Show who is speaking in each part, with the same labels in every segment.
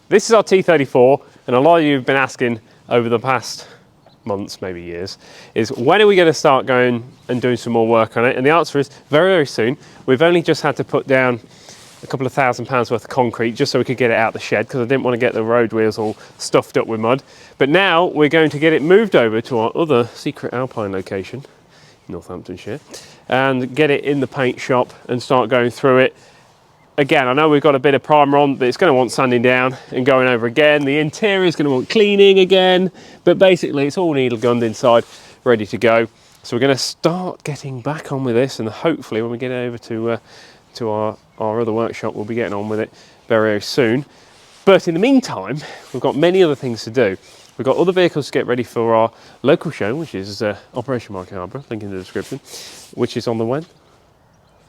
Speaker 1: This is our T34, and a lot of you have been asking over the past months, maybe years, is when are we going to start going and doing some more work on it? And the answer is very, very soon. We've only just had to put down a couple of £1,000 worth of concrete just so we could get it out of the shed, because I didn't want to get the road wheels all stuffed up with mud. But now we're going to get it moved over to our other secret alpine location, Northamptonshire, and get it in the paint shop and start going through it. Again, I know we've got a bit of primer on, but it's going to want sanding down and going over again. The interior is going to want cleaning again, but basically it's all needle gunned inside, ready to go. So we're going to start getting back on with this, and hopefully when we get over to our other workshop, we'll be getting on with it very, very soon. But in the meantime, we've got many other things to do. We've got other vehicles to get ready for our local show, which is Operation Market Harbour, link in the description, which is on the when?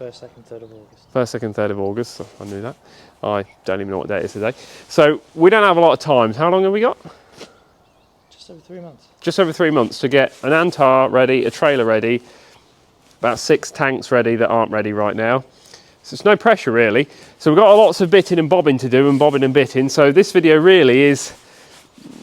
Speaker 2: 1st, 2nd, 3rd of August.
Speaker 1: 1st, 2nd, 3rd of August, I knew that. I don't even know what date it is today. So we don't have a lot of time. How long have we got?
Speaker 2: Just over 3 months.
Speaker 1: Just over 3 months to get an Antar ready, a trailer ready, about 6 tanks ready that aren't ready right now. So it's no pressure really. So we've got lots of bitting and bobbing to do, and bobbing and bitting. So this video really is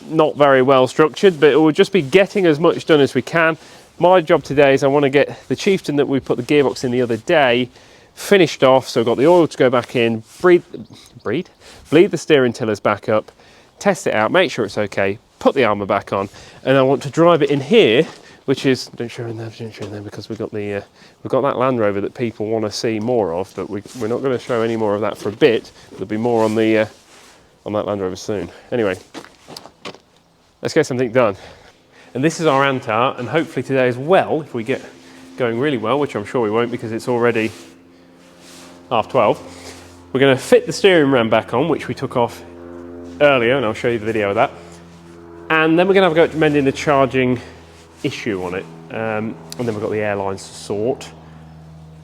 Speaker 1: not very well structured, but it will just be getting as much done as we can. My job today is I want to get the Chieftain that we put the gearbox in the other day finished off. So I've got the oil to go back in, bleed the steering tillers back up, test it out, make sure it's okay, put the armour back on, and I want to drive it in here, which is, don't show in there because we've got that Land Rover that people want to see more of, but we're not going to show any more of that for a bit. There'll be more on that Land Rover soon. Anyway, let's get something done. And this is our Antar, and hopefully today as well, if we get going really well, which I'm sure we won't because it's already 12:30, we're going to fit the steering ram back on, which we took off earlier, and I'll show you the video of that. And then we're going to have a go at mending the charging issue on it. And then we've got the airlines to sort,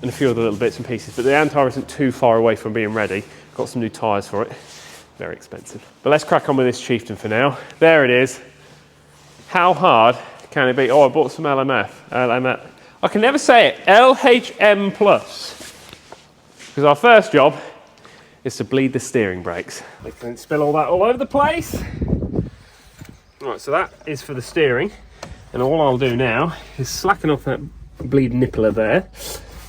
Speaker 1: and a few other little bits and pieces. But the Antar isn't too far away from being ready. Got some new tyres for it. Very expensive. But let's crack on with this Chieftain for now. There it is. How hard can it be? Oh, I bought some LMF. I can never say it. LHM Plus. Because our first job is to bleed the steering brakes. We can spill all that all over the place. Right, so that is for the steering. And all I'll do now is slacken off that bleed nippler there.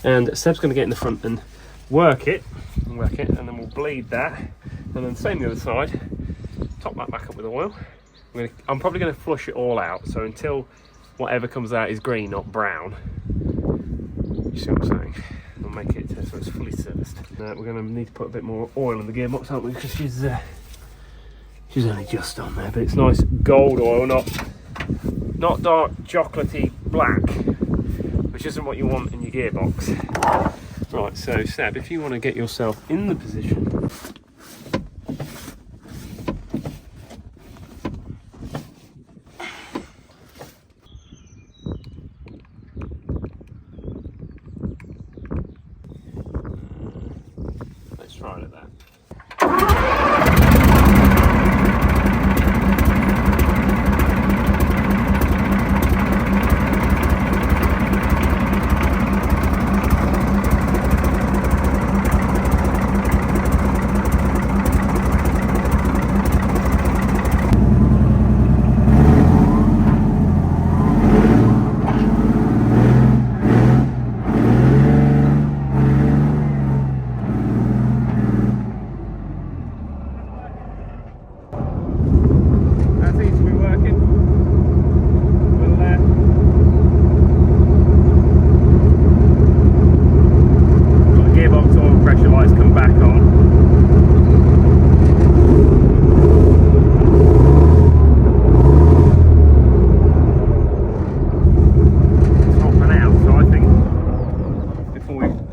Speaker 1: And Seb's going to get in the front and work it, and then we'll bleed that. And then same the other side. Top that back up with oil. I'm probably going to flush it all out, so until whatever comes out is green, not brown. You see what I'm saying? I'll make it so it's fully serviced. We're going to need to put a bit more oil in the gearbox, aren't we? Because she's only just on there, but it's nice gold oil, not dark chocolatey black, which isn't what you want in your gearbox. Right, so Seb, if you want to get yourself in the position. Let's try it at that.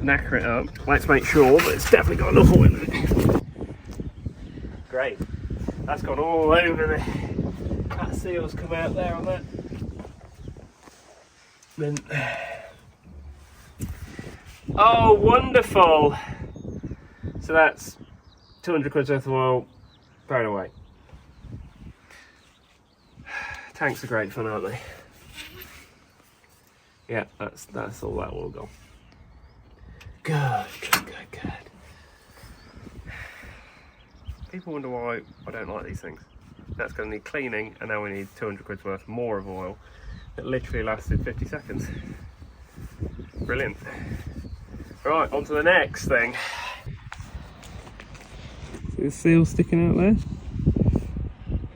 Speaker 1: Knacker it up. Let's make sure that it's definitely got enough oil in it. Great. That's gone all over that seal's come out there on that. Then, oh, wonderful! So that's 200 quid worth of oil thrown away. Tanks are great fun, aren't they? Yeah, that's all that oil gone. Good. People people wonder why I don't like these things. That's going to need cleaning, and now we need 200 quid's worth more of oil. It literally lasted 50 seconds. Brilliant. Right, on to the next thing. See the seal sticking out there?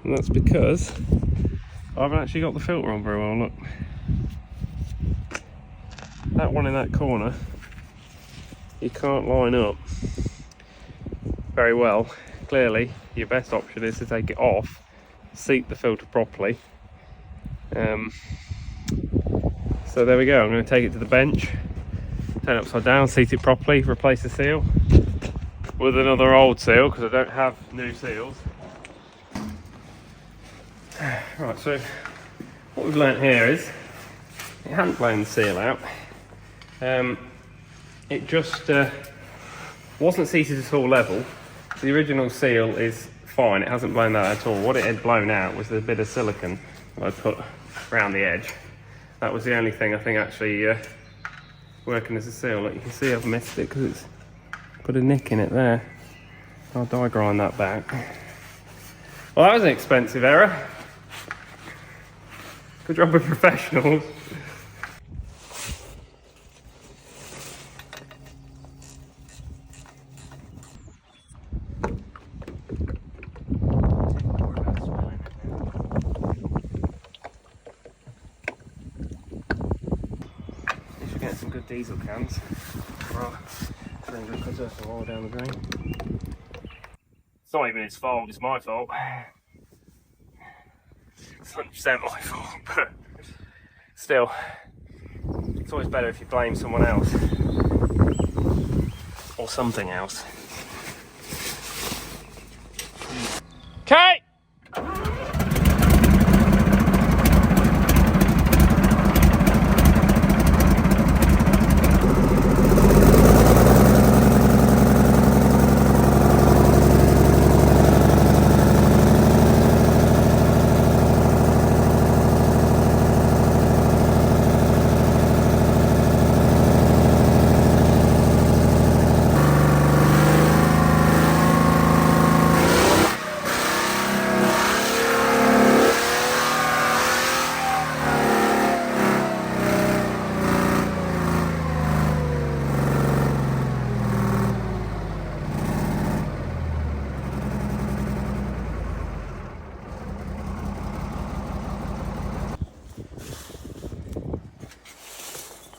Speaker 1: And that's because I haven't actually got the filter on very well, look. That one in that corner, you can't line up very well. Clearly, your best option is to take it off, seat the filter properly. So there we go, I'm going to take it to the bench, turn it upside down, seat it properly, replace the seal with another old seal because I don't have new seals. Right, so what we've learnt here is it hadn't blown the seal out. It just wasn't seated at all level. The original seal is fine, it hasn't blown that at all. What it had blown out was the bit of silicone I put around the edge. That was the only thing I think actually working as a seal. Look, you can see I've missed it because it's put a nick in it there. I'll die grind that back. Well, that was an expensive error. Good job with professionals. Some good diesel cans. Right, 300 quid worth of oil down the drain. It's not even his fault, it's my fault. It's 100% my fault, but still, it's always better if you blame someone else. Or something else. Okay!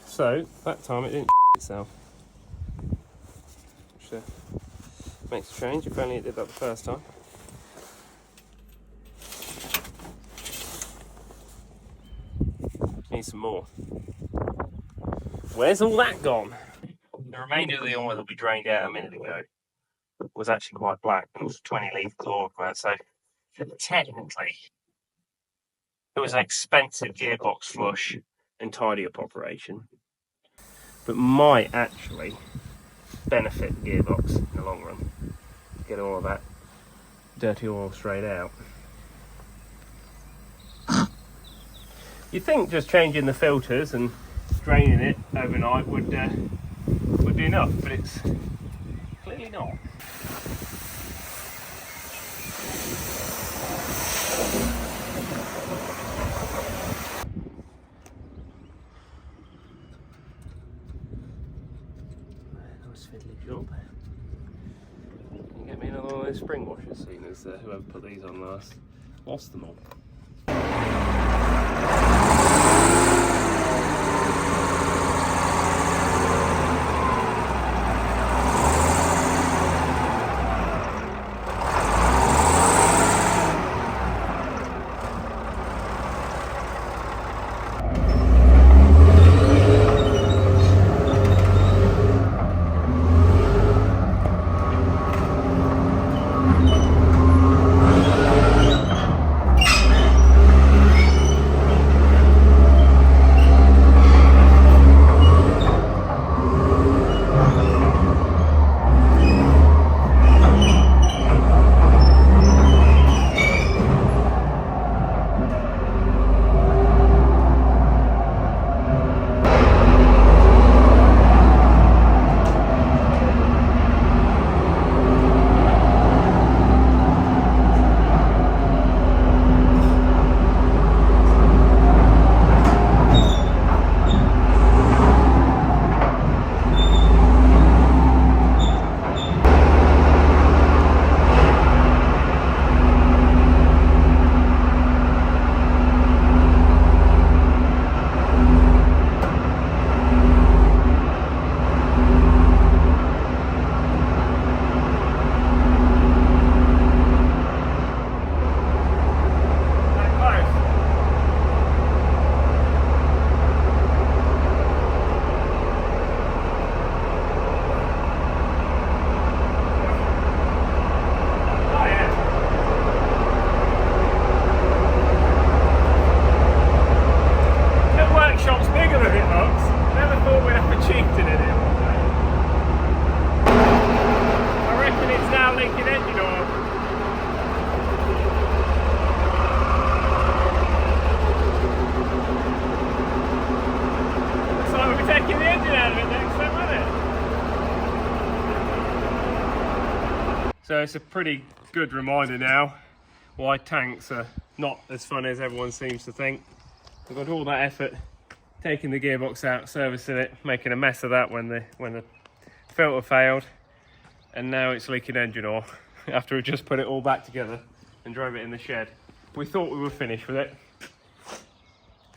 Speaker 1: So, that time it didn't itself. Which makes a change, if only it did that the first time. Need some more. Where's all that gone? The remainder of the oil that we drained out a minute ago was actually quite black. It was 20 litre chloride, so technically it was an expensive gearbox flush and tidy up operation, but might actually benefit the gearbox in the long run. Get all of that dirty oil straight out. You'd think just changing the filters and draining it overnight would be enough, but it's clearly not. Nice fiddly job. Can you get me another one of those spring washers, seeing as whoever put these on last lost them all. So it's a pretty good reminder now why tanks are not as fun as everyone seems to think. We've got all that effort taking the gearbox out, servicing it, making a mess of that when the filter failed, and now it's leaking engine oil after we just put it all back together and drove it in the shed. We thought we were finished with it, so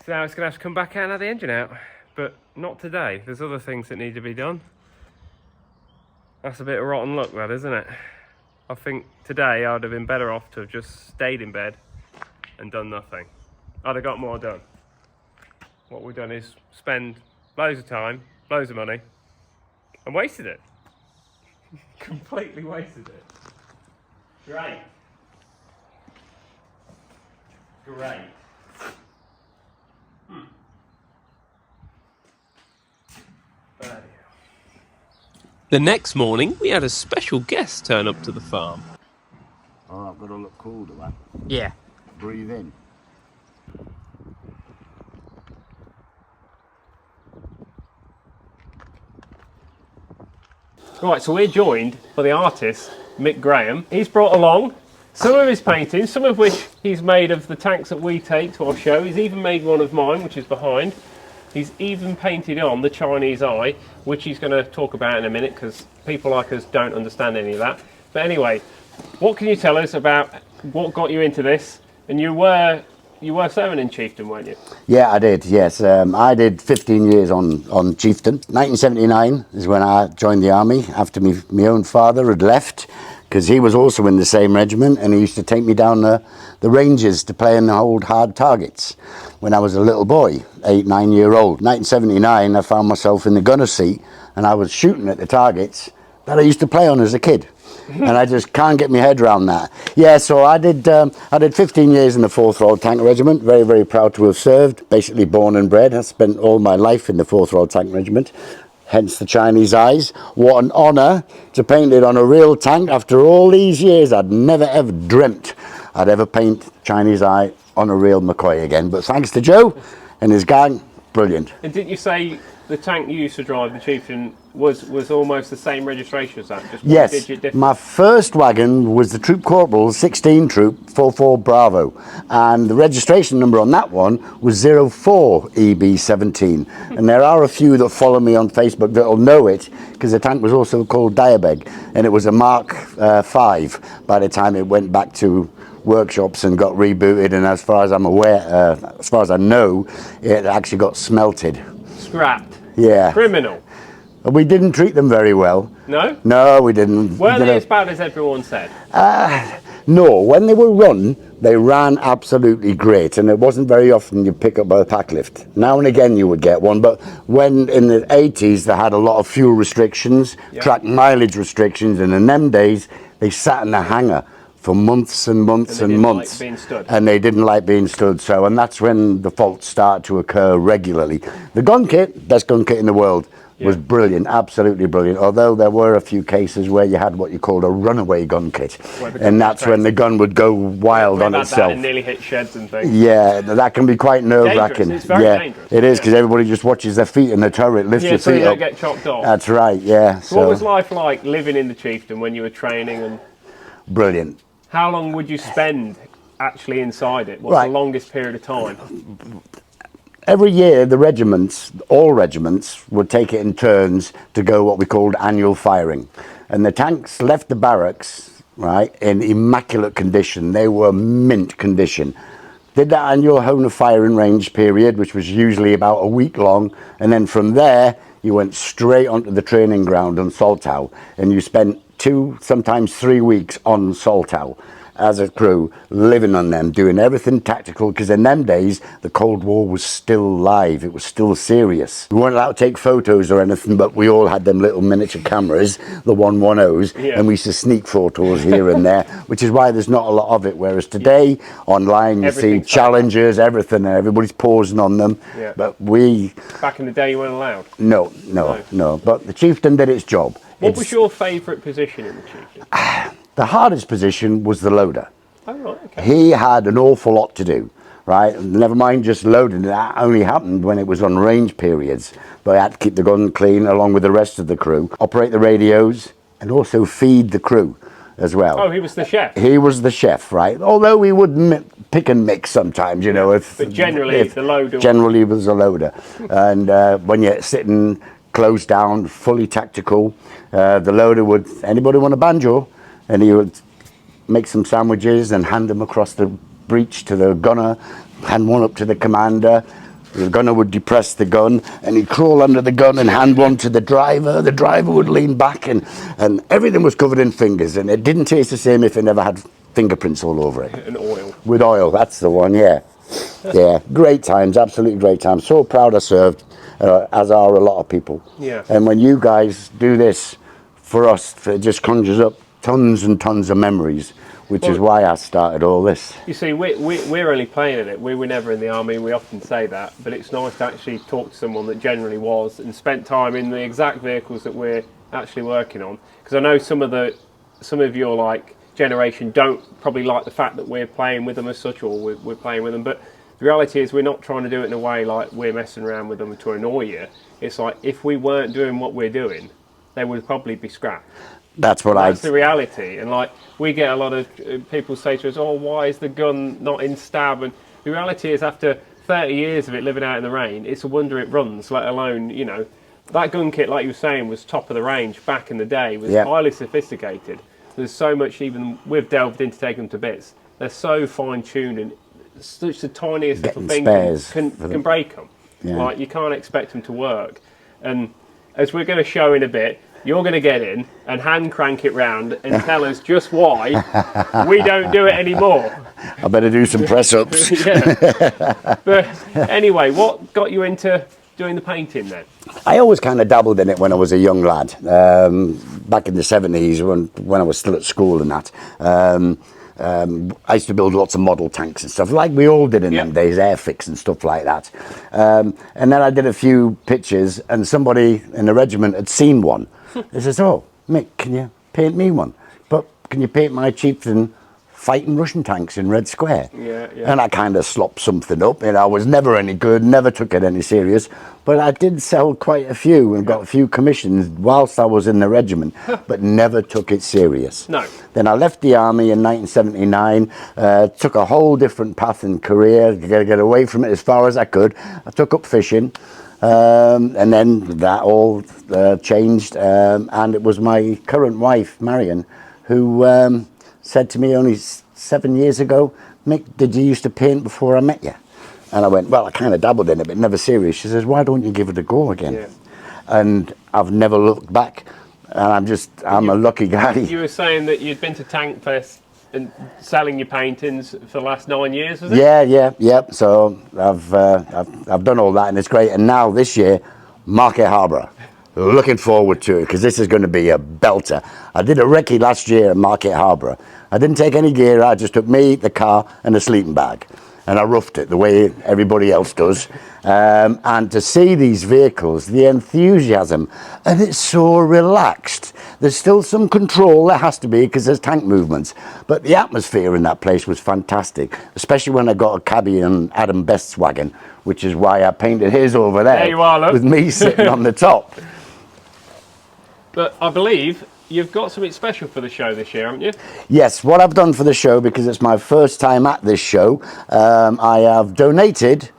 Speaker 1: now it's going to have to come back out and have the engine out, but not today. There's other things that need to be done. That's a bit of rotten luck, that, isn't it? I think today I'd have been better off to have just stayed in bed and done nothing. I'd have got more done. What we've done is spend loads of time, loads of money, and wasted it. Completely wasted it. Great. Great. The next morning, we had a special guest turn up to the farm.
Speaker 3: Oh, I've got to look cool to that.
Speaker 1: Yeah.
Speaker 3: Breathe in.
Speaker 1: Right, so we're joined by the artist, Mick Graham. He's brought along some of his paintings, some of which he's made of the tanks that we take to our show. He's even made one of mine, which is behind. He's even painted on the Chinese eye, which he's going to talk about in a minute, because people like us don't understand any of that. But anyway, what can you tell us about what got you into this? And you were serving in Chieftain, weren't you?
Speaker 3: Yeah, I did, yes. I did 15 years on Chieftain. 1979 is when I joined the army, after my own father had left, because he was also in the same regiment, and he used to take me down the ranges to play and hold hard targets when I was a little boy, 8-9-year-old. 1979, I found myself in the gunner seat, and I was shooting at the targets that I used to play on as a kid. And I just can't get my head around that. Yeah, so I did 15 years in the 4th Royal Tank Regiment. Very, very proud to have served. Basically born and bred. I spent all my life in the 4th Royal Tank Regiment. Hence the Chinese eyes. What an honour to paint it on a real tank. After all these years, I'd never ever dreamt I'd ever paint Chinese eye on a real McCoy again. But thanks to Joe and his gang, brilliant.
Speaker 1: And didn't you say the tank you used to drive, the Chieftain, was almost the same registration as that? Just one
Speaker 3: Yes,
Speaker 1: digit difference?
Speaker 3: my first wagon was the Troop Corporal 16 Troop 44 Bravo, and the registration number on that one was 04EB17. And there are a few that follow me on Facebook that'll know it, because the tank was also called Diabeg, and it was a Mark 5 by the time it went back to workshops and got rebooted. And as far as I'm aware, as far as I know, it actually got smelted.
Speaker 1: Scrapped.
Speaker 3: Yeah.
Speaker 1: Criminal.
Speaker 3: We didn't treat them very well.
Speaker 1: No?
Speaker 3: No, we didn't.
Speaker 1: Were they as bad as everyone said?
Speaker 3: No, when they were run, they ran absolutely great, and it wasn't very often you'd pick up a pack lift. Now and again you would get one, but when in the 80s they had a lot of fuel restrictions, track mileage restrictions, and in them days they sat in the hangar for months and months and months,
Speaker 1: like being stood.
Speaker 3: And they didn't like being stood. So, and that's when the faults start to occur regularly. The gun kit, best gun kit in the world, was brilliant, absolutely brilliant. Although there were a few cases where you had what you called a runaway gun kit, and that's when the gun would go wild on itself.
Speaker 1: And nearly hit sheds and things.
Speaker 3: Yeah, that can be quite nerve-wracking.
Speaker 1: It's very dangerous.
Speaker 3: It is, because everybody just watches their feet in the turret, lift your
Speaker 1: so
Speaker 3: feet
Speaker 1: you don't
Speaker 3: up.
Speaker 1: get chopped off.
Speaker 3: That's right, yeah.
Speaker 1: So what was life like living in the Chieftain when you were training? And
Speaker 3: brilliant.
Speaker 1: how long would you spend actually inside it? What's the longest period of time?
Speaker 3: Every year, the regiments, all regiments, would take it in turns to go what we called annual firing. And the tanks left the barracks, right, in immaculate condition. They were mint condition. Did that annual hone of firing range period, which was usually about a week long. And then from there, you went straight onto the training ground on Saltau. And you spent 2, sometimes 3 weeks on Saltau as a crew, living on them, doing everything tactical, because in them days the Cold War was still live, it was still serious. We weren't allowed to take photos or anything, but we all had them little miniature cameras, the 110s, and we used to sneak photos here and there, which is why there's not a lot of it. Whereas today online you see challenges, everything, and everybody's pausing on them. But we,
Speaker 1: back in the day, you weren't allowed.
Speaker 3: No. But the Chieftain did its job.
Speaker 1: What was your favourite position in the Chieftain?
Speaker 3: The hardest position was the loader.
Speaker 1: Oh, right, okay.
Speaker 3: He had an awful lot to do, right? Never mind just loading. That only happened when it was on range periods. But I had to keep the gun clean along with the rest of the crew, operate the radios, and also feed the crew. as well.
Speaker 1: Oh, he was the chef.
Speaker 3: He was the chef, right? Although we would pick and mix sometimes, you know.
Speaker 1: But generally, the loader.
Speaker 3: Generally, was a loader. And when you're sitting closed down, fully tactical, the loader would, anybody want a banjo? And he would make some sandwiches and hand them across the breach to the gunner, hand one up to the commander. The gunner would depress the gun and he'd crawl under the gun and hand one to the driver. The driver would lean back and everything was covered in fingers, and it didn't taste the same if it never had fingerprints all over it.
Speaker 1: And oil.
Speaker 3: With oil, that's the one, yeah. Yeah, great times, absolutely great times. So proud I served, as are a lot of people.
Speaker 1: Yeah.
Speaker 3: And when you guys do this for us, it just conjures up tons and tons of memories, which is why I started all this.
Speaker 1: You see, we're only playing in it. We were never in the army. We often say that, but it's nice to actually talk to someone that generally was and spent time in the exact vehicles that we're actually working on. Because I know some of your like generation don't probably like the fact that we're playing with them as such, or we're playing with them. But the reality is, we're not trying to do it in a way like we're messing around with them to annoy you. It's like if we weren't doing what we're doing, they would probably be scrapped.
Speaker 3: That's
Speaker 1: the reality. And like we get a lot of people say to us, oh, why is the gun not in stab? And the reality is, after 30 years of it living out in the rain, it's a wonder it runs, let alone, you know, that gun kit, like you were saying, was top of the range back in the day, was highly sophisticated. There's so much, even we've delved into taking them to bits, they're so fine tuned, and such the tiniest little thing can break them. Like you can't expect them to work. And as we're going to show in a bit, you're going to get in and hand crank it round and tell us just why we don't do it anymore.
Speaker 3: I better do some press ups.
Speaker 1: But anyway, what got you into doing the painting then?
Speaker 3: I always kind of dabbled in it when I was a young lad, back in the 70s when I was still at school and that. I used to build lots of model tanks and stuff, like we all did in them days, airfix and stuff like that. And then I did a few pictures, and somebody in the regiment had seen one. They says, oh, Mick, can you paint me one? But can you paint my Chieftain fighting Russian tanks in Red Square? And I kind of slopped something up, and I was never any good, never took it any serious. But I did sell quite a few and got a few commissions whilst I was in the regiment, but never took it serious.
Speaker 1: No.
Speaker 3: Then I left the army in 1979, took a whole different path in career, to get away from it as far as I could. I took up fishing. And then that all changed, and it was my current wife, Marion, who said to me only 7 years ago, Mick, did you used to paint before I met you? And I went, well, I kind of dabbled in it, but never serious. She says, why don't you give it a go again? And I've never looked back, and I'm a lucky guy.
Speaker 1: You were saying that you'd been to Tank Fest and selling your paintings for the last 9 years, was it?
Speaker 3: Yeah. So I've done all that, and it's great. And now this year, Market Harbour. Looking forward to it, because this is going to be a belter. I did a recce last year at Market Harbour. I didn't take any gear. I just took me, the car, and a sleeping bag, and I roughed it the way everybody else does. And to see these vehicles, the enthusiasm, and it's so relaxed. There's still some control, there has to be, because there's tank movements, but the atmosphere in that place was fantastic, especially when I got a cabbie on Adam Best's wagon, which is why I painted his over there.
Speaker 1: There you are, look.
Speaker 3: With me sitting on the top.
Speaker 1: But I believe you've got something special for the show this year, haven't you?
Speaker 3: Yes, what I've done for the show, because it's my first time at this show, I have donated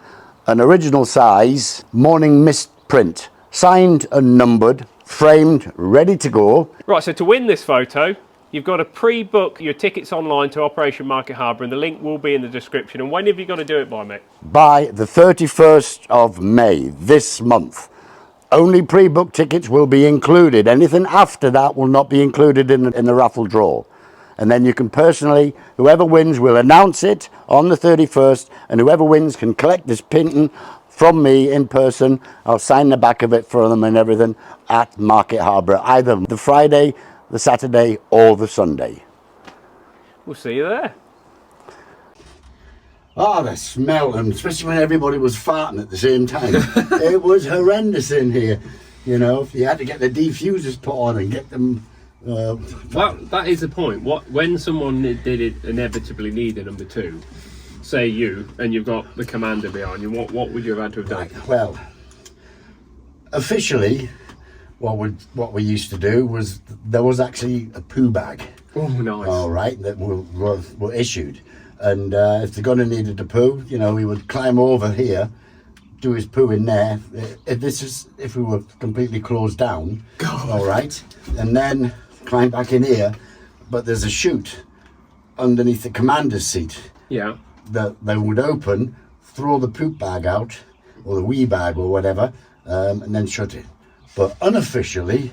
Speaker 3: an original size Morning Mist print, signed and numbered, framed, ready to go. Right,
Speaker 1: so to win this photo, you've got to pre-book your tickets online to Operation Market Harbour, and the link will be in the description. And when have you got to do it by, Mick?
Speaker 3: By the 31st of May, this month. Only pre-booked tickets will be included. Anything after that will not be included in the raffle draw. And then you can personally, whoever wins will announce it on the 31st, and whoever wins can collect this painting from me in person. I'll sign the back of it for them and everything at Market Harbour, either the Friday, the Saturday, or the Sunday.
Speaker 1: We'll see you there.
Speaker 3: Oh, the smell, and especially when everybody was farting at the same time. It was horrendous in here. You know, you had to get the diffusers put on and get them.
Speaker 1: That is the point. When someone did it inevitably need a number two, say you, and you've got the commander behind you, what would you have had to have done?
Speaker 3: Right, well, officially, what we used to do was there was actually a poo bag.
Speaker 1: Oh, nice.
Speaker 3: All right, that were issued, and if the gunner needed to poo, you know, he would climb over here, do his poo in there. If we were completely closed down.
Speaker 1: God.
Speaker 3: All right, and then climb back in here, but there's a chute underneath the commander's seat.
Speaker 1: Yeah.
Speaker 3: That they would open, throw the poop bag out, or the wee bag or whatever, and then shut it. But unofficially,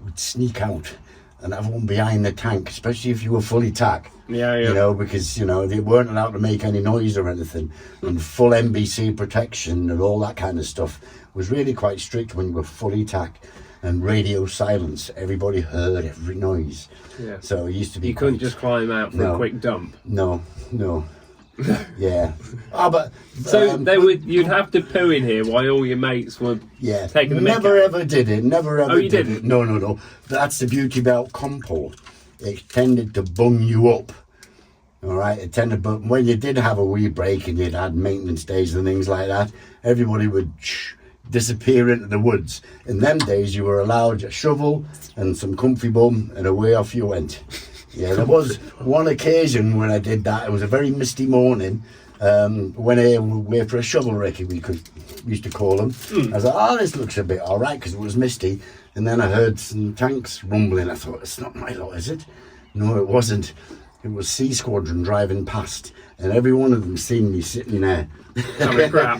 Speaker 3: we'd sneak out and have one behind the tank, especially if you were fully tack.
Speaker 1: Yeah, yeah.
Speaker 3: You know, because, you know, they weren't allowed to make any noise or anything. And full NBC protection and all that kind of stuff was really quite strict when you were fully tack. And radio silence. Everybody heard every noise.
Speaker 1: Yeah.
Speaker 3: So it used to be.
Speaker 1: You couldn't just climb out for a quick dump.
Speaker 3: No. Yeah. But
Speaker 1: so you'd have to poo in here while all your mates were taking the mick
Speaker 3: Never
Speaker 1: out.
Speaker 3: ever did it. Never ever.
Speaker 1: Oh, you
Speaker 3: did
Speaker 1: didn't?
Speaker 3: it. No. That's the beauty about comport. It tended to bung you up. All right, it tended, but when you did have a wee break and you'd had maintenance days and things like that, everybody would disappear into the woods. In them days, you were allowed a shovel and some comfy bum, and away off you went. Yeah, there was one occasion when I did that. It was a very misty morning. Went away for a shovel recce, we used to call them. I was like, oh, this looks a bit all right, because it was misty. And then I heard some tanks rumbling. I thought, it's not my lot, is it? No, it wasn't. It was C Squadron driving past, and every one of them seen me sitting there.
Speaker 1: Crap.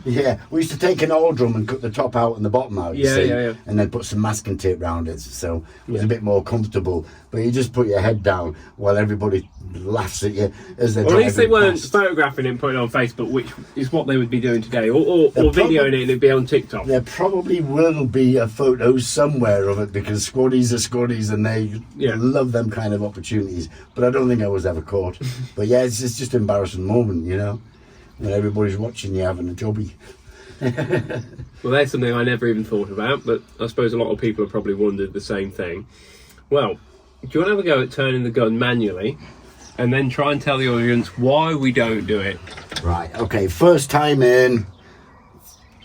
Speaker 3: Yeah. We used to take an oil drum and cut the top out and the bottom out,
Speaker 1: Yeah.
Speaker 3: and then put some masking tape around it, so it was a bit more comfortable. But you just put your head down while everybody laughs at you as they're
Speaker 1: Well, at least they
Speaker 3: driving
Speaker 1: weren't
Speaker 3: past.
Speaker 1: photographing it and putting it on Facebook, which is what they would be doing today, or videoing it and it'd be on TikTok.
Speaker 3: There probably will be a photo somewhere of it, because squaddies are squaddies and they love them kind of opportunities. But I don't think I was ever caught. But yeah, it's just an embarrassing moment, you know, when everybody's watching you having a jobby.
Speaker 1: Well, there's something I never even thought about, but I suppose a lot of people have probably wondered the same thing. Well, do you want to have a go at turning the gun manually and then try and tell the audience why we don't do it?
Speaker 3: Right, okay, first time in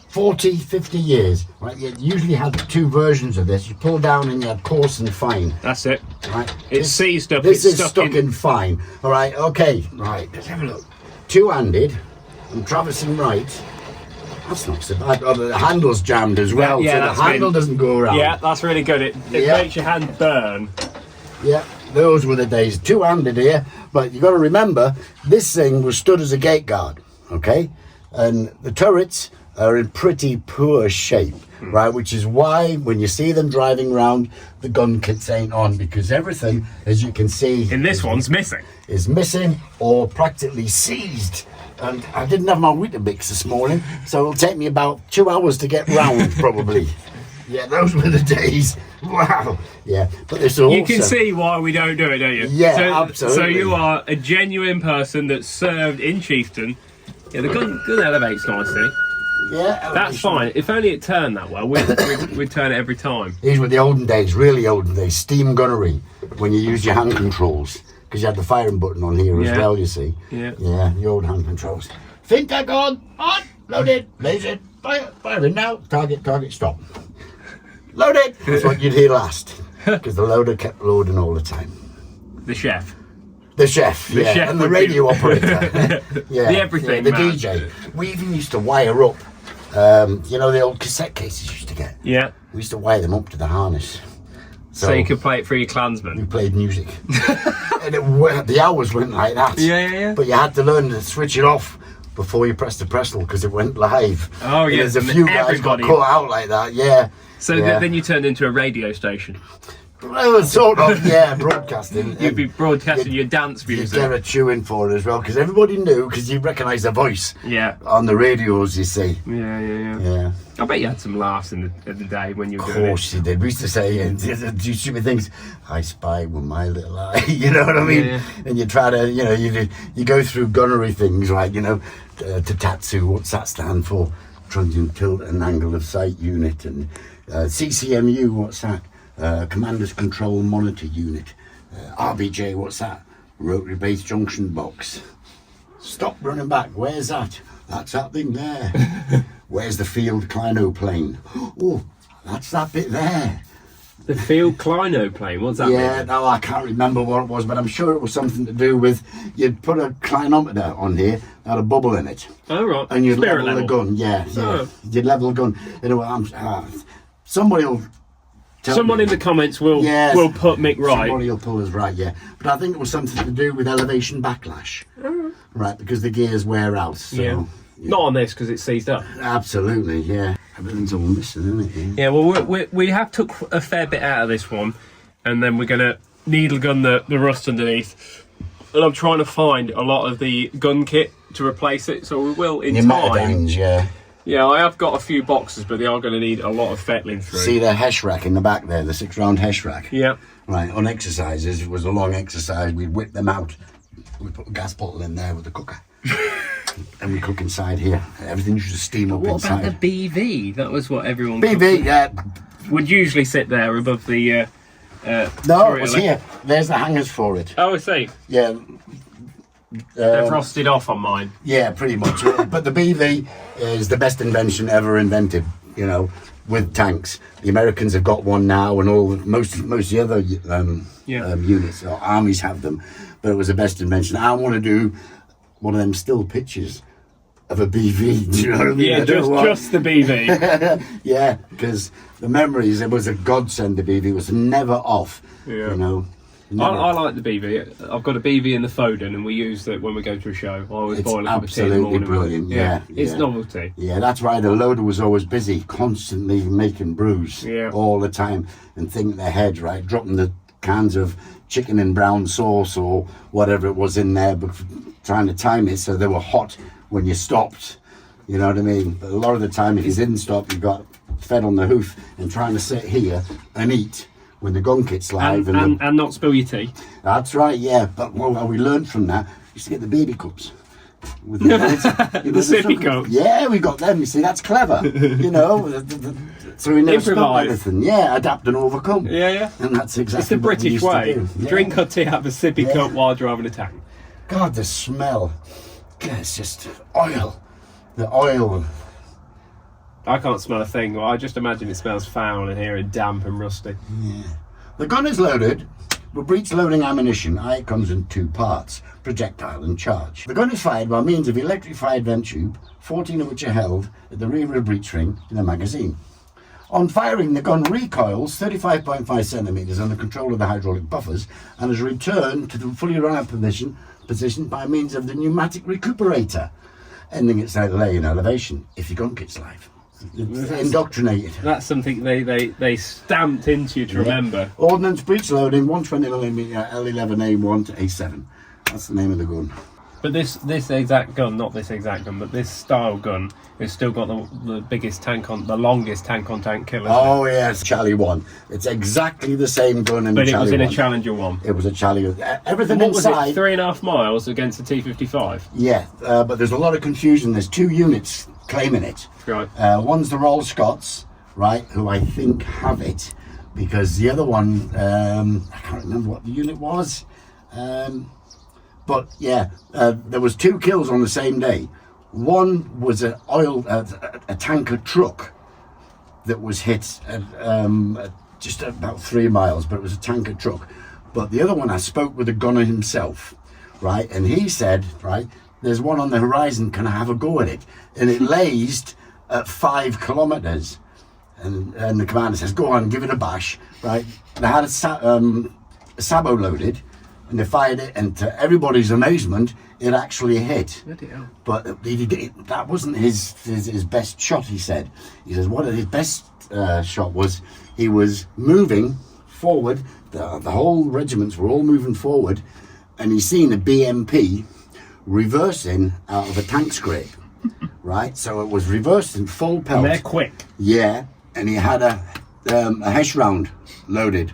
Speaker 3: 40, 50 years. Right, you usually had two versions of this. You pull down and you had coarse and fine.
Speaker 1: That's it.
Speaker 3: Right.
Speaker 1: It's seized up.
Speaker 3: This
Speaker 1: it's
Speaker 3: is stuck in fine. All right, okay, right, let's have a look. Two-handed, I'm traversing right. That's not so bad. Oh, the handle's jammed as well,
Speaker 1: Yeah,
Speaker 3: so
Speaker 1: that's
Speaker 3: the handle doesn't go around.
Speaker 1: Yeah, that's really good. It makes your hand burn.
Speaker 3: Yeah, those were the days. Two-handed here, but you got to remember, this thing was stood as a gate guard, okay? And the turrets are in pretty poor shape, right? Which is why when you see them driving around, the gun kits ain't on, because everything, as you can see,
Speaker 1: In this one's missing.
Speaker 3: is missing or practically seized. And I didn't have my Weetabix this morning, so it'll take me about 2 hours to get round, probably. Yeah, those were the days. Wow. Yeah, but this also...
Speaker 1: You can see why we don't do it, don't you?
Speaker 3: Yeah, absolutely.
Speaker 1: So you are a genuine person that served in Chieftain. Yeah, the gun elevates nicely.
Speaker 3: Yeah,
Speaker 1: That's fine. If only it turned that well, we'd turn it every time.
Speaker 3: These were the olden days, really olden days. Steam gunnery, when you used your hand controls, because you had the firing button on here as well, you see.
Speaker 1: Yeah.
Speaker 3: Yeah, the old hand controls. Fintech on, loaded, laser, firing now, target, stop. Loaded! That's what you'd hear last, because the loader kept loading all the time.
Speaker 1: The chef.
Speaker 3: The chef,
Speaker 1: chef
Speaker 3: and the
Speaker 1: would
Speaker 3: radio operator.
Speaker 1: The everything
Speaker 3: the
Speaker 1: man.
Speaker 3: DJ. We even used to wire up, you know, the old cassette cases you used to get.
Speaker 1: Yeah.
Speaker 3: We used to wire them up to the harness.
Speaker 1: So you could play it for your
Speaker 3: we
Speaker 1: clansmen.
Speaker 3: played music. And the hours went like that.
Speaker 1: Yeah.
Speaker 3: But you had to learn to switch it off before you pressed the Prestel, because it went live.
Speaker 1: Oh,
Speaker 3: And
Speaker 1: yeah,
Speaker 3: there's a
Speaker 1: and
Speaker 3: few guys got
Speaker 1: everybody-
Speaker 3: caught out like that, yeah.
Speaker 1: So
Speaker 3: yeah.
Speaker 1: then you turned into a radio station.
Speaker 3: Well, sort of, yeah, broadcasting.
Speaker 1: You'd be broadcasting
Speaker 3: You'd-
Speaker 1: your dance
Speaker 3: You
Speaker 1: music.
Speaker 3: get a tune for it as well, because everybody knew, because you recognise the voice
Speaker 1: Yeah.
Speaker 3: on the radios, you see.
Speaker 1: Yeah.
Speaker 3: Yeah.
Speaker 1: I bet you had some laughs in the day when you were
Speaker 3: Of
Speaker 1: doing
Speaker 3: course you did. We used to say, do stupid things. I spy with my little eye. You know what I mean?
Speaker 1: Yeah.
Speaker 3: And you try to, you know, you go through gunnery things, like, you know, to Tatsu, what's that stand for? Transient tilt and angle of sight unit. And CCMU, what's that? Commander's Control Monitor Unit. RBJ, what's that? Rotary Base Junction Box. Stop running back. Where's that? That's that thing there. Where's the field clino plane? Oh, That's that bit there.
Speaker 1: The field Clino plane, what's that
Speaker 3: Yeah,
Speaker 1: mean?
Speaker 3: no, I can't remember what it was, but I'm sure it was something to do with you'd put a clinometer on here that had a bubble in it.
Speaker 1: Oh, right.
Speaker 3: And you'd
Speaker 1: Spirit
Speaker 3: level the gun. Yeah, yeah.
Speaker 1: Oh.
Speaker 3: You'd level the gun. You know, somebody will tell
Speaker 1: Someone
Speaker 3: me.
Speaker 1: in the comments will
Speaker 3: Yes.
Speaker 1: will put Mick right.
Speaker 3: Somebody will pull us right, yeah. But I think it was something to do with elevation backlash. Right, because the gears wear out. So,
Speaker 1: Yeah. Not on this because it's seized up.
Speaker 3: Absolutely, yeah. Everything's all missing, isn't it?
Speaker 1: Yeah, well, we have took a fair bit out of this one, and then we're going to needle gun the rust underneath. And I'm trying to find a lot of the gun kit to replace it, so we will in
Speaker 3: Your
Speaker 1: time.
Speaker 3: metadines, yeah.
Speaker 1: Yeah, I have got a few boxes, but they are going to need a lot of fettling through.
Speaker 3: See the hesh rack in the back there, the 6-round hesh rack?
Speaker 1: Yeah.
Speaker 3: Right, on exercises, it was a long exercise, we'd whip them out. We put a gas bottle in there with the cooker. And we cook inside here. Everything should steam up
Speaker 1: What
Speaker 3: inside.
Speaker 1: about the BV? That was what everyone
Speaker 3: BB, yeah.
Speaker 1: would usually sit there above the...
Speaker 3: No, it was here. There's the hangers for it.
Speaker 1: Oh, I see.
Speaker 3: Yeah.
Speaker 1: They've rusted off on mine.
Speaker 3: Yeah, pretty much. But the BV is the best invention ever invented, you know, with tanks. The Americans have got one now, and most of the other units or armies have them. But it was the best invention. I want to do one of them still pictures of a BV. Do you know what I mean?
Speaker 1: Yeah, just the BV.
Speaker 3: Yeah, because the memories, it was a godsend. The BV was never off.
Speaker 1: Yeah.
Speaker 3: You know.
Speaker 1: I like the BV. I've got a BV in the Foden, and we use it when we go to a show. I always
Speaker 3: It's
Speaker 1: boil a cup of tea in the
Speaker 3: absolutely
Speaker 1: morning.
Speaker 3: brilliant. Yeah,
Speaker 1: It's
Speaker 3: yeah.
Speaker 1: novelty.
Speaker 3: Yeah, that's why the loader was always busy, constantly making brews all the time and thinking their head, right? Dropping the cans of chicken and brown sauce or whatever it was in there, but trying to time it so they were hot when you stopped. You know what I mean? But a lot of the time, if you didn't stop, you got fed on the hoof and trying to sit here and eat when the gun kit's live.
Speaker 1: And not spill your tea.
Speaker 3: That's right, yeah. But what we learned from that, we used to get the baby cups. With the
Speaker 1: sippy cups.
Speaker 3: Yeah, we got them. You see, that's clever. You know, so we never spilled
Speaker 1: Improvise.
Speaker 3: anything. Yeah, adapt and overcome.
Speaker 1: Yeah.
Speaker 3: And that's exactly
Speaker 1: It's the
Speaker 3: what we
Speaker 1: British
Speaker 3: used to
Speaker 1: way.
Speaker 3: do. Yeah.
Speaker 1: Drink hot tea out of a sippy
Speaker 3: Yeah.
Speaker 1: cup while driving a tank.
Speaker 3: God, the smell. God, it's just oil. The oil.
Speaker 1: I can't smell a thing. Well, I just imagine it smells foul in here and damp and rusty.
Speaker 3: The gun is loaded with breech-loading ammunition. It comes in two parts, projectile and charge. The gun is fired by means of electrified vent tube, 14 of which are held at the rear of the breech ring in the magazine. On firing, the gun recoils 35.5 centimetres under control of the hydraulic buffers and is returned to the fully run-up position by means of the pneumatic recuperator, ending its lay in elevation if your gun kit's live. It's indoctrinated.
Speaker 1: That's something they stamped into you to remember.
Speaker 3: Ordnance breech loading 120mm L11A1 to A7. That's the name of the gun.
Speaker 1: But this exact gun, not this exact gun, but this style gun, has still got the biggest tank on, the longest tank on tank killer.
Speaker 3: Oh yes, Charlie 1. It's exactly the same gun in
Speaker 1: But
Speaker 3: the
Speaker 1: it was
Speaker 3: Charlie
Speaker 1: in
Speaker 3: 1.
Speaker 1: a Challenger 1.
Speaker 3: It was a Charlie. Everything
Speaker 1: What was
Speaker 3: inside.
Speaker 1: it, 3.5 miles against the T55?
Speaker 3: Yeah, but there's a lot of confusion. There's two units claiming it.
Speaker 1: Right.
Speaker 3: One's the Royal Scots, right, who I think have it, because the other one, I can't remember what the unit was. But yeah, there was 2 kills on the same day. One was a tanker truck that was hit at just about 3 miles, but it was a tanker truck. But the other one, I spoke with the gunner himself, right, and he said, right, there's one on the horizon, can I have a go at it? And it lazed at 5 kilometres. And the commander says, go on, give it a bash, right? They had a sabo loaded, and they fired it, and to everybody's amazement, it actually hit.
Speaker 1: Bloody hell.
Speaker 3: But that wasn't his best shot, he said. He says what his best shot was, he was moving forward, the whole regiments were all moving forward, and he seen a BMP reversing out of a tank scrape, right? So it was reversing full pelt.
Speaker 1: And they're quick.
Speaker 3: Yeah, and he had a Hesh round loaded,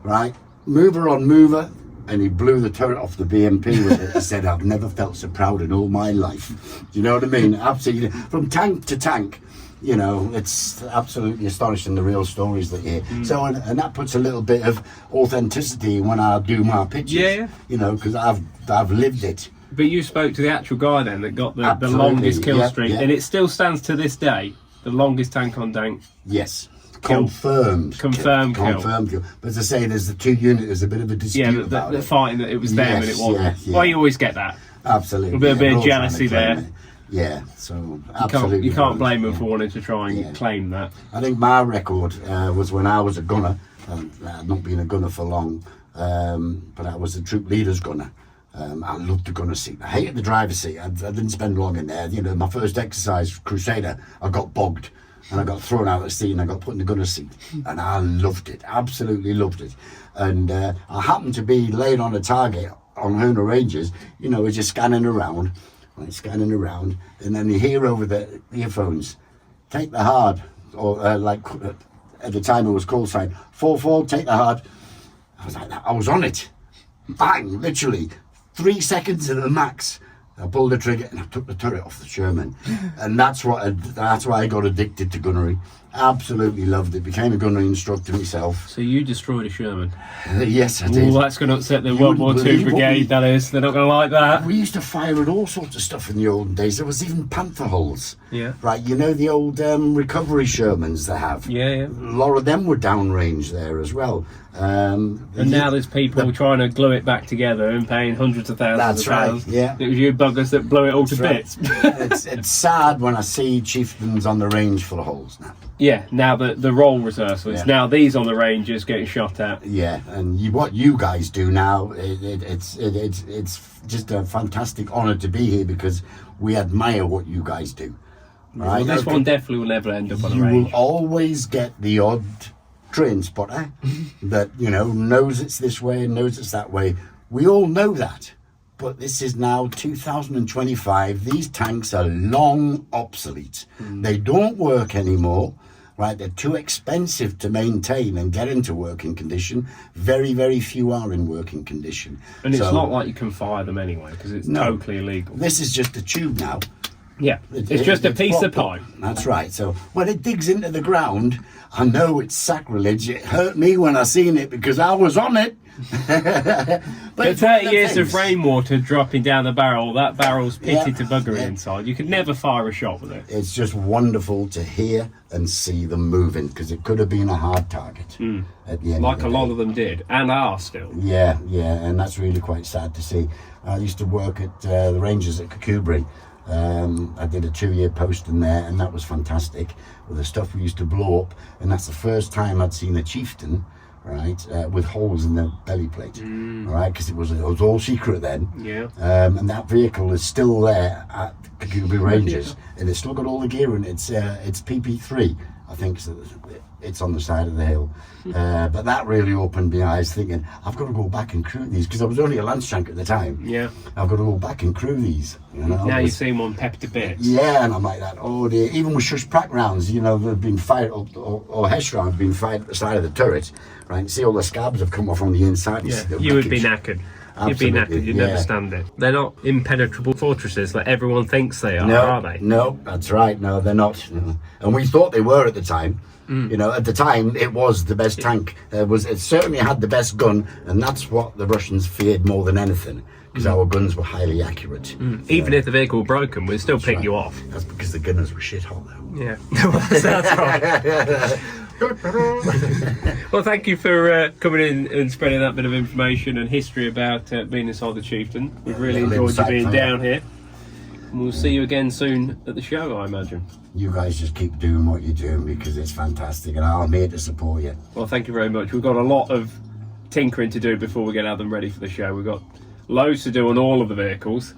Speaker 3: right? Mover on mover, and he blew the turret off the BMP with it. He said, I've never felt so proud in all my life. Do you know what I mean? Absolutely. From tank to tank, you know, it's absolutely astonishing, the real stories that you hear. So, and that puts a little bit of authenticity when I do my pictures.
Speaker 1: Yeah.
Speaker 3: You know, because I've lived it.
Speaker 1: But you spoke to the actual guy then that got the
Speaker 3: Absolutely,
Speaker 1: longest kill
Speaker 3: yeah,
Speaker 1: streak,
Speaker 3: yeah.
Speaker 1: and it still stands to this day, the longest tank on tank.
Speaker 3: Yes. confirmed kill.
Speaker 1: Confirmed kill.
Speaker 3: Confirmed kill. But as I say, there's the two units. There's a bit of a dispute
Speaker 1: Yeah,
Speaker 3: about
Speaker 1: the
Speaker 3: it.
Speaker 1: fighting that it was them and it wasn't.
Speaker 3: Yeah.
Speaker 1: Well, you always get that.
Speaker 3: Absolutely.
Speaker 1: A bit
Speaker 3: they're
Speaker 1: of
Speaker 3: all trying
Speaker 1: jealousy
Speaker 3: to claim
Speaker 1: there.
Speaker 3: it. Yeah, so
Speaker 1: You
Speaker 3: absolutely.
Speaker 1: can't blame them for wanting to try and claim that.
Speaker 3: I think my record was when I was a gunner. I'd not been a gunner for long, but I was a troop leader's gunner. I loved the gunner seat. I hated the driver's seat. I didn't spend long in there. You know, my first exercise, Crusader, I got bogged and I got thrown out of the seat and I got put in the gunner seat. And I loved it, absolutely loved it. And I happened to be laid on a target on Hoona Ranges, you know, just scanning around, and then you hear over the earphones, take the hard, or like at the time it was call sign, 4-4, take the hard. I was like that. I was on it. Bang, literally 3 seconds at the max. I pulled the trigger and I took the turret off the Sherman, and that's why I got addicted to gunnery. Absolutely loved it. Became a gunnery instructor myself.
Speaker 1: So you destroyed a Sherman?
Speaker 3: Yes, I did.
Speaker 1: Oh, that's going to upset the World War II brigade. That is, they're not going to like that.
Speaker 3: We used to fire at all sorts of stuff in the olden days. There was even panther hulls.
Speaker 1: Yeah.
Speaker 3: Right, you know the old recovery Shermans they have.
Speaker 1: Yeah.
Speaker 3: A lot of them were downrange there as well.
Speaker 1: And now there's people trying to glue it back together and paying hundreds of thousands of pounds.
Speaker 3: Right, yeah.
Speaker 1: It was you buggers that blew it all to bits.
Speaker 3: It's sad when I see Chieftains on the range full of holes now.
Speaker 1: Yeah, now the role rehearsals.
Speaker 3: Yeah.
Speaker 1: Now these on the range is getting shot at.
Speaker 3: Yeah, and what you guys do now, it's just a fantastic honour to be here because we admire what you guys do. Right?
Speaker 1: Well, this one definitely will never end up on the
Speaker 3: You
Speaker 1: range.
Speaker 3: will always get the odd train spotter that, you know, knows it's this way and knows it's that way. We all know that. But this is now 2025. These tanks are long obsolete. They don't work anymore. Right, they're too expensive to maintain and get into working condition. Very, very few are in working condition.
Speaker 1: And it's not like you can fire them anyway because it's totally illegal.
Speaker 3: This is just a tube now.
Speaker 1: Yeah, it's just a piece of pipe.
Speaker 3: That's right. So when it digs into the ground, I know it's sacrilege. It hurt me when I seen it because I was on it.
Speaker 1: But 30 years of rainwater dropping down the barrel, that barrel's pitted to buggery inside. You could never fire a shot with it.
Speaker 3: It's just wonderful to hear and see them moving because it could have been a hard target at the end.
Speaker 1: Like a lot of them did and are still.
Speaker 3: Yeah, and that's really quite sad to see. I used to work at the Rangers at Kakubri. I did a 2-year post in there, and that was fantastic with the stuff we used to blow up. And that's the first time I'd seen a Chieftain, right, with holes in the belly plate, right, because it was all secret then.
Speaker 1: Yeah.
Speaker 3: And that vehicle is still there at Kakubri Rangers, and it's still got all the gear in it. It's PP3, I think. So it's on the side of the hill. But that really opened my eyes, thinking I've got to go back and crew these because I was only a lance tank at the time.
Speaker 1: Yeah.
Speaker 3: I've got to go back and crew these. You know.
Speaker 1: Now you've seen one pepped to bits.
Speaker 3: Yeah, and I'm like that. Oh dear. Even with shush prac rounds, you know, they've been fired, or Hesh rounds been fired at the side of the turret. Right. See all the scabs have come off on the inside.
Speaker 1: Yeah. You would be knackered.
Speaker 3: Absolutely,
Speaker 1: You'd be knackered. You'd never stand it. They're not impenetrable fortresses like everyone thinks they are they?
Speaker 3: No, that's right. No, they're not. No. And we thought they were at the time. You know, at the time, it was the best tank. It certainly had the best gun, and that's what the Russians feared more than anything, because our guns were highly accurate.
Speaker 1: Even if the vehicle were broken, we'd still pick you off.
Speaker 3: That's because the gunners were shithole, though.
Speaker 1: Yeah, that's right. Well, thank you for coming in and spreading that bit of information and history about being inside the Chieftain. We've really enjoyed you being down here. And we'll see you again soon at the show, I imagine.
Speaker 3: You guys just keep doing what you're doing because it's fantastic, and I'm here to support you.
Speaker 1: Well, thank you very much. We've got a lot of tinkering to do before we get them ready for the show. We've got loads to do on all of the vehicles,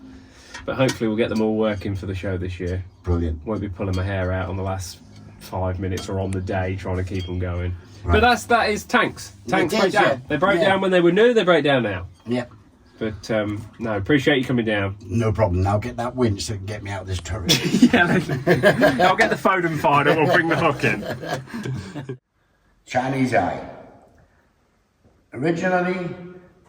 Speaker 1: but hopefully we'll get them all working for the show this year.
Speaker 3: Brilliant.
Speaker 1: Won't be pulling my hair out on the last 5 minutes or on the day trying to keep them going. Right. But that is tanks. Tanks break down. Yeah. They broke down when they were new, they break down now.
Speaker 3: Yep.
Speaker 1: But no, appreciate you coming down.
Speaker 3: No problem. Now get that winch so it can get me out of this turret.
Speaker 1: Yeah, I'll get the phone and find it. We'll bring the hook in.
Speaker 3: Chinese Eye. Originally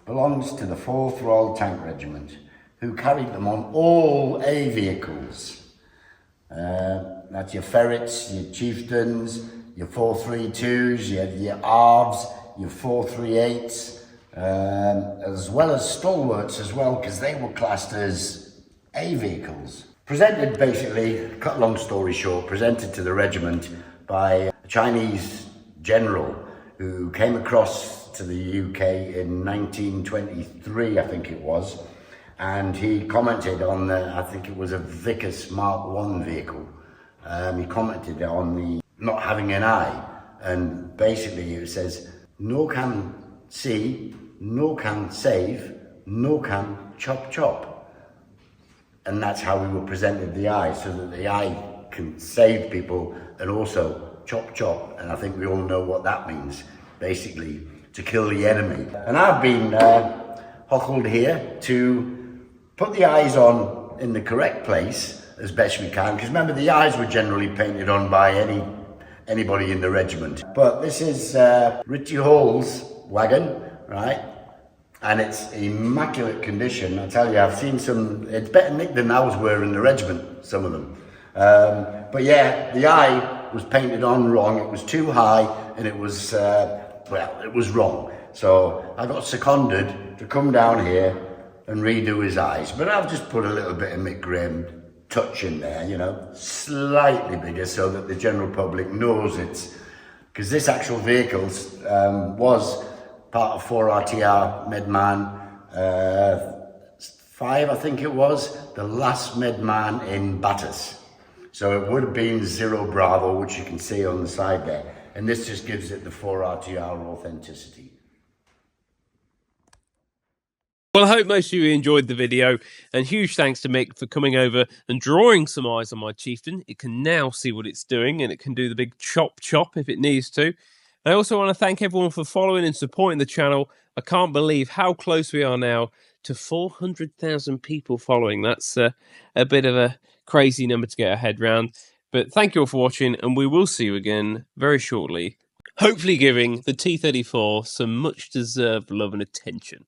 Speaker 3: belongs to the 4th Royal Tank Regiment, who carried them on all A vehicles. That's your Ferrets, your Chieftains, your 432s, your Arves, your 438s. As well as stalwarts as well, because they were classed as A vehicles. Presented basically, cut long story short, presented to the regiment by a Chinese general who came across to the UK in 1923, I think it was, and he commented on the, I think it was a Vickers Mark I vehicle. He commented on the not having an eye, and basically it says, no can see, no can save, no can chop chop. And that's how we were presented the eye, so that the eye can save people and also chop chop. And I think we all know what that means, basically, to kill the enemy. And I've been hockled here to put the eyes on in the correct place as best we can, because remember, the eyes were generally painted on by anybody in the regiment. But this is Richie Hall's wagon, right? And it's immaculate condition. I tell you, I've seen some, it's better nicked than ours were in the regiment, some of them. But yeah, the eye was painted on wrong. It was too high, and it was, well, it was wrong. So I got seconded to come down here and redo his eyes. But I've just put a little bit of Mick Graham touch in there, you know, slightly bigger, so that the general public knows it's, because this actual vehicle was part of 4RTR Medman 5, I think it was, the last Medman in Batters. So it would have been 0 Bravo, which you can see on the side there. And this just gives it the 4RTR authenticity.
Speaker 1: Well, I hope most of you enjoyed the video, and huge thanks to Mick for coming over and drawing some eyes on my Chieftain. It can now see what it's doing, and it can do the big chop chop if it needs to. I also want to thank everyone for following and supporting the channel. I can't believe how close we are now to 400,000 people following. That's a bit of a crazy number to get our head round. But thank you all for watching, and we will see you again very shortly, hopefully giving the T-34 some much deserved love and attention.